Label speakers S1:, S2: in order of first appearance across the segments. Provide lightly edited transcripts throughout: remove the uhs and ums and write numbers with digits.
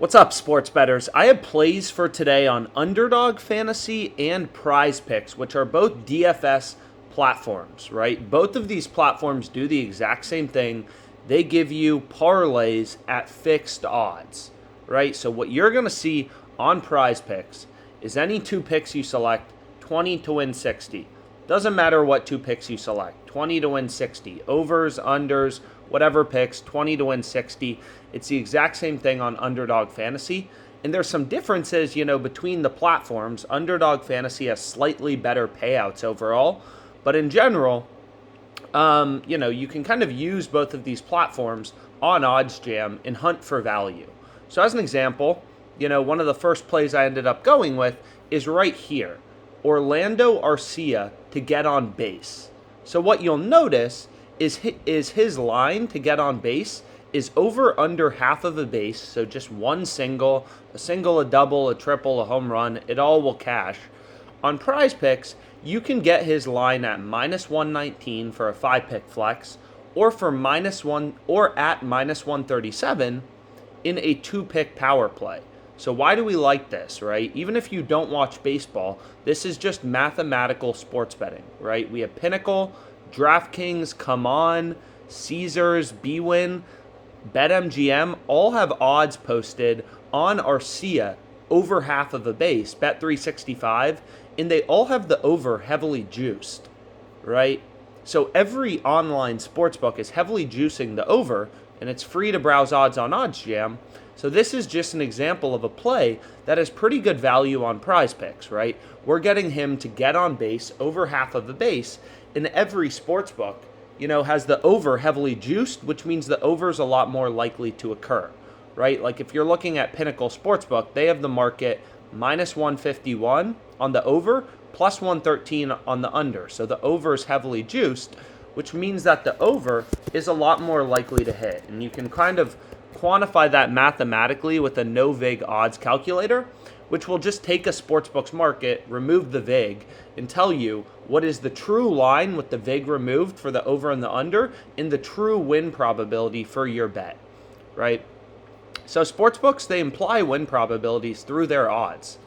S1: What's up, sports bettors? I have plays for today on Underdog Fantasy and PrizePicks, which are both DFS platforms, right? Both of these platforms do the exact same thing. They give you parlays at fixed odds, right? So what you're going to see on PrizePicks is any two picks you select, 20 to win 60. Doesn't matter what two picks you select, 20 to win 60. Overs, unders, whatever picks, 20 to win 60. It's the exact same thing on Underdog Fantasy. And there's some differences, between the platforms. Underdog Fantasy has slightly better payouts overall. But in general, you can kind of use both of these platforms on OddsJam and hunt for value. So as an example, one of the first plays I ended up going with is right here. Orlando Arcia to get on base. So what you'll notice is his line to get on base is over under half of a base, so just one single, a double, a triple, a home run, it all will cash. On PrizePicks, you can get his line at minus 119 for a 5-pick flex, or for -1 or at minus 137 in a 2-pick power play. So why do we like this, right? Even if you don't watch baseball, this is just mathematical sports betting, right? We have Pinnacle, DraftKings, Come On, Caesars, BWin, BetMGM, all have odds posted on Arcia over half of a base, Bet365, and they all have the over heavily juiced, right? So every online sportsbook is heavily juicing the over, and it's free to browse odds on OddsJam. So this is just an example of a play that has pretty good value on PrizePicks, right? We're getting him to get on base over half of the base, and every sportsbook, has the over heavily juiced, which means the over is a lot more likely to occur, right? Like if you're looking at Pinnacle Sportsbook, they have the market minus 151 on the over, plus 113 on the under. So the over is heavily juiced, which means that the over is a lot more likely to hit. And you can kind of quantify that mathematically with a no vig odds calculator, which will just take a sportsbook's market, remove the vig, and tell you what is the true line with the vig removed for the over and the under, and the true win probability for your bet, right? So sportsbooks, they imply win probabilities through their odds.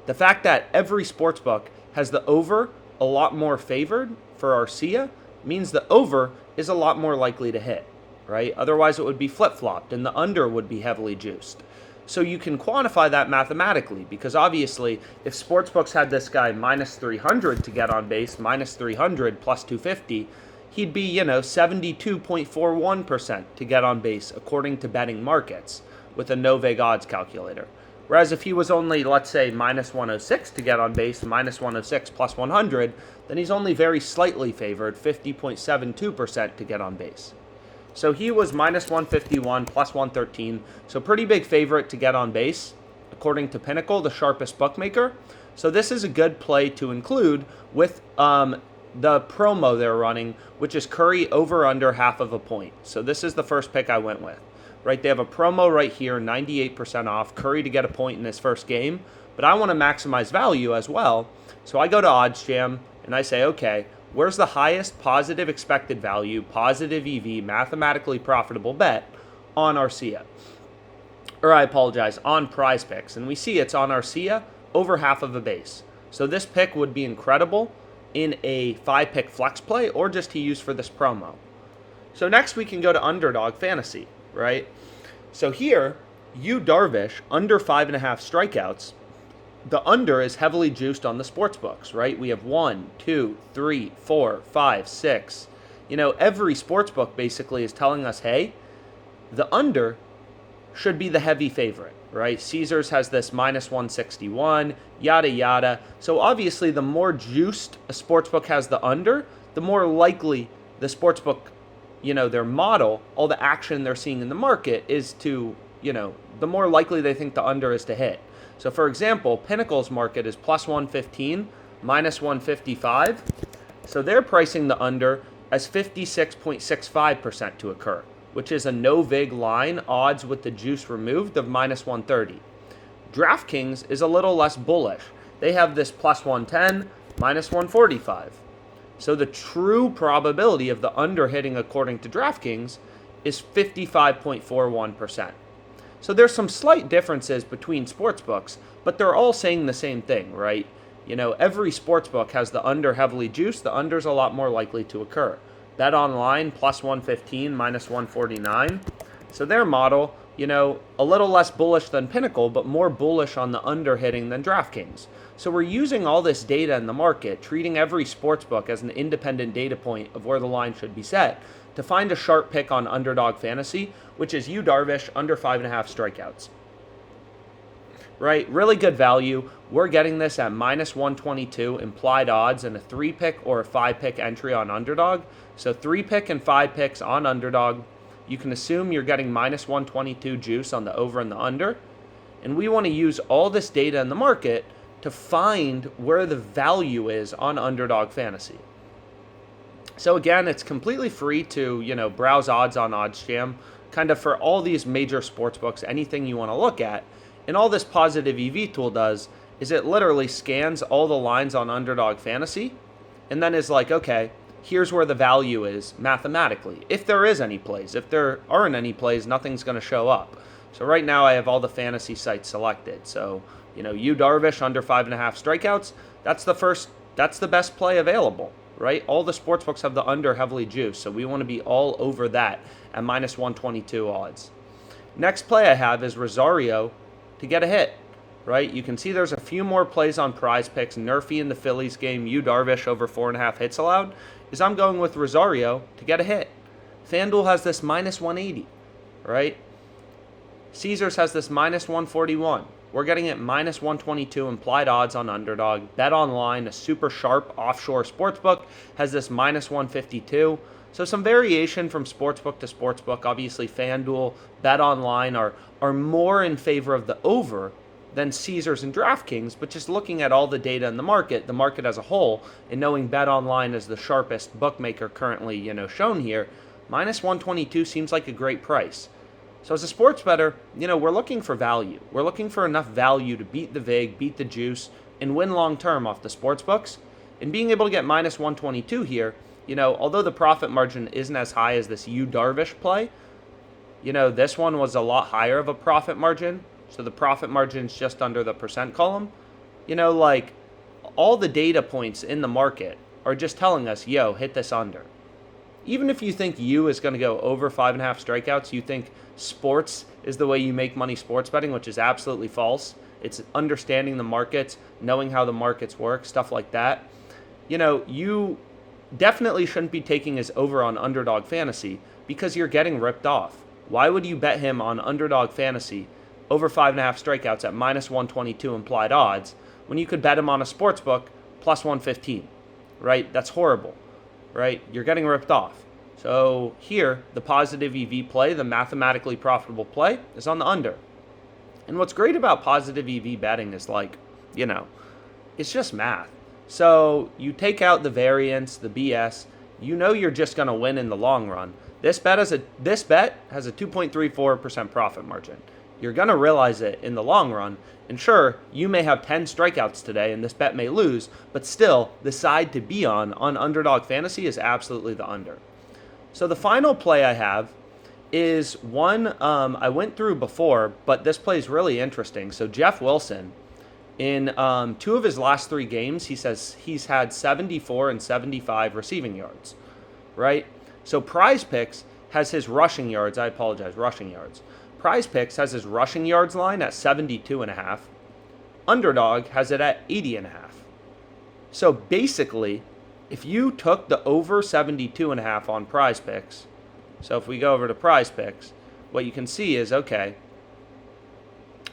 S1: The fact that every sportsbook has the over a lot more favored for Arcia means the over is a lot more likely to hit, right? Otherwise, it would be flip-flopped, and the under would be heavily juiced. So you can quantify that mathematically, because obviously, if sportsbooks had this guy minus 300 to get on base, minus 300 plus 250, he'd be, 72.41% to get on base, according to betting markets, with a no vig odds calculator. Whereas if he was only, let's say, minus 106 to get on base, minus 106 plus 100, then he's only very slightly favored, 50.72% to get on base. So he was minus 151 plus 113, so pretty big favorite to get on base, according to Pinnacle, the sharpest bookmaker. So this is a good play to include with the promo they're running, which is Curry over under half of a point. So this is the first pick I went with, right? They have a promo right here, 98% off, Curry to get a point in his first game, but I want to maximize value as well. So I go to OddsJam and I say, okay, where's the highest positive expected value, positive EV, mathematically profitable bet on Arcia? Or I apologize, on PrizePicks. And we see it's on Arcia over half of a base. So this pick would be incredible in a 5-pick flex play or just to use for this promo. So next we can go to Underdog Fantasy, right? So here, Yu Darvish, under 5.5 strikeouts. The under is heavily juiced on the sports books, right? We have 1, 2, 3, 4, 5, 6. Every sports book basically is telling us, hey, the under should be the heavy favorite, right? Caesars has this minus 161, yada, yada. So obviously, the more juiced a sports book has the under, the more likely the sports book, their model, all the action they're seeing in the market is to, the more likely they think the under is to hit. So for example, Pinnacle's market is plus 115, minus 155. So they're pricing the under as 56.65% to occur, which is a no vig line, odds with the juice removed of minus 130. DraftKings is a little less bullish. They have this plus 110, minus 145. So the true probability of the under hitting according to DraftKings is 55.41%. So there's some slight differences between sportsbooks, but they're all saying the same thing, right? Every sportsbook has the under heavily juiced. The under's a lot more likely to occur. Bet online plus 115, minus 149. So their model, a little less bullish than Pinnacle, but more bullish on the under hitting than DraftKings. So we're using all this data in the market, treating every sportsbook as an independent data point of where the line should be set, to find a sharp pick on Underdog Fantasy, which is Yu Darvish under 5.5 strikeouts. Right? Really good value. We're getting this at minus 122 implied odds and a 3-pick or a 5-pick entry on Underdog. So 3-pick and 5 picks on Underdog. You can assume you're getting minus 122 juice on the over and the under. And we want to use all this data in the market to find where the value is on Underdog Fantasy. So again, it's completely free to, browse odds on OddsJam, kind of for all these major sports books, anything you want to look at. And all this positive EV tool does is it literally scans all the lines on Underdog Fantasy and then is like, okay, here's where the value is mathematically. If there is any plays. If there aren't any plays, nothing's going to show up. So right now I have all the fantasy sites selected. So, Yu Darvish under 5.5 strikeouts, that's the best play available, right? All the sportsbooks have the under heavily juiced, so we want to be all over that at minus 122 odds. Next play I have is Rosario to get a hit, right? You can see there's a few more plays on PrizePicks. Nerfy in the Phillies game, Yu Darvish over 4.5 hits allowed, is I'm going with Rosario to get a hit. FanDuel has this minus 180, right? Caesars has this minus 141. We're getting it minus 122 implied odds on Underdog. Bet Online, a super sharp offshore sportsbook, has this minus 152. So some variation from sportsbook to sportsbook. Obviously, FanDuel, Bet Online are more in favor of the over than Caesars and DraftKings, but just looking at all the data in the market as a whole, and knowing Bet Online is the sharpest bookmaker currently, shown here, minus 122 seems like a great price. So as a sports bettor, we're looking for value. We're looking for enough value to beat the vig, beat the juice, and win long term off the sports books. And being able to get minus 122 here, although the profit margin isn't as high as this Yu Darvish play, this one was a lot higher of a profit margin. So the profit margin's just under the percent column. All the data points in the market are just telling us, hit this under. Even if you think Yu is going to go over 5.5 strikeouts, you think sports is the way you make money sports betting, which is absolutely false. It's understanding the markets, knowing how the markets work, stuff like that. You definitely shouldn't be taking his over on Underdog Fantasy because you're getting ripped off. Why would you bet him on Underdog Fantasy over 5.5 strikeouts at minus 122 implied odds when you could bet him on a sportsbook plus 115, right? That's horrible, right? You're getting ripped off. So here, the positive EV play, the mathematically profitable play, is on the under. And what's great about positive EV betting is it's just math. So you take out the variance, the BS, you're just going to win in the long run. This bet has a 2.34% profit margin. You're going to realize it in the long run. And sure, you may have 10 strikeouts today and this bet may lose, but still, the side to be on Underdog Fantasy is absolutely the under. So the final play I have is one I went through before, but this play is really interesting. So Jeff Wilson, in 2 of his last 3 games, he says he's had 74 and 75 receiving yards, right? So PrizePicks has his rushing yards. PrizePicks has his rushing yards line at 72.5. Underdog has it at 80.5. So basically, if you took the over 72.5 on PrizePicks, so if we go over to PrizePicks, what you can see is, okay,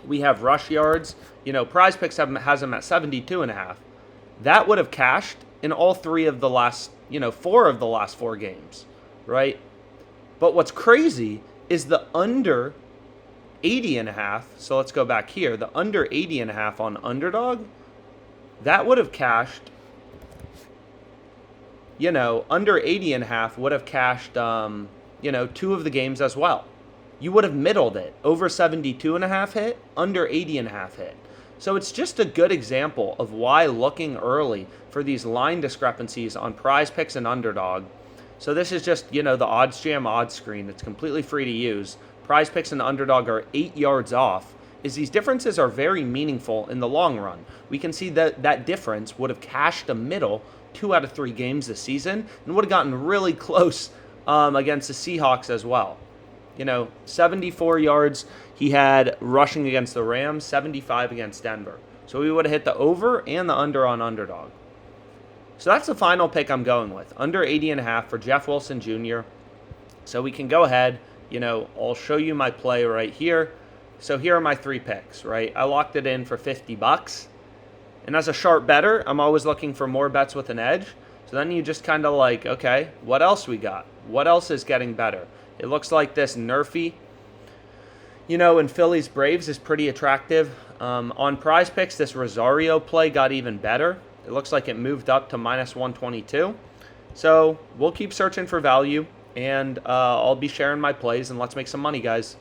S1: we have rush yards. PrizePicks has them at 72.5. That would have cashed in all 4 of the last 4 games, right? But what's crazy is the under 80.5. So let's go back here. The under 80.5 on Underdog, that would have cashed. Under 80.5 would have cashed, 2 of the games as well. You would have middled it. Over 72.5 hit, under 80.5 hit. So it's just a good example of why looking early for these line discrepancies on PrizePicks and Underdog. So this is just, the OddsJam odds screen. It's completely free to use. PrizePicks and Underdog are 8 yards off, is these differences are very meaningful in the long run. We can see that that difference would have cashed the middle 2 out of 3 games this season and would have gotten really close against the Seahawks as well. 74 yards he had rushing against the Rams, 75 against Denver. So we would have hit the over and the under on Underdog. So that's the final pick I'm going with, under 80.5 for Jeff Wilson Jr. So we can go ahead, I'll show you my play right here. So here are my 3 picks, right? I locked it in for $50. And as a sharp bettor, I'm always looking for more bets with an edge. So then you just kind of like, okay, what else we got? What else is getting better? It looks like this Nerfy, in Phillies Braves is pretty attractive. On PrizePicks, this Rosario play got even better. It looks like it moved up to minus 122. So we'll keep searching for value, and I'll be sharing my plays, and let's make some money, guys.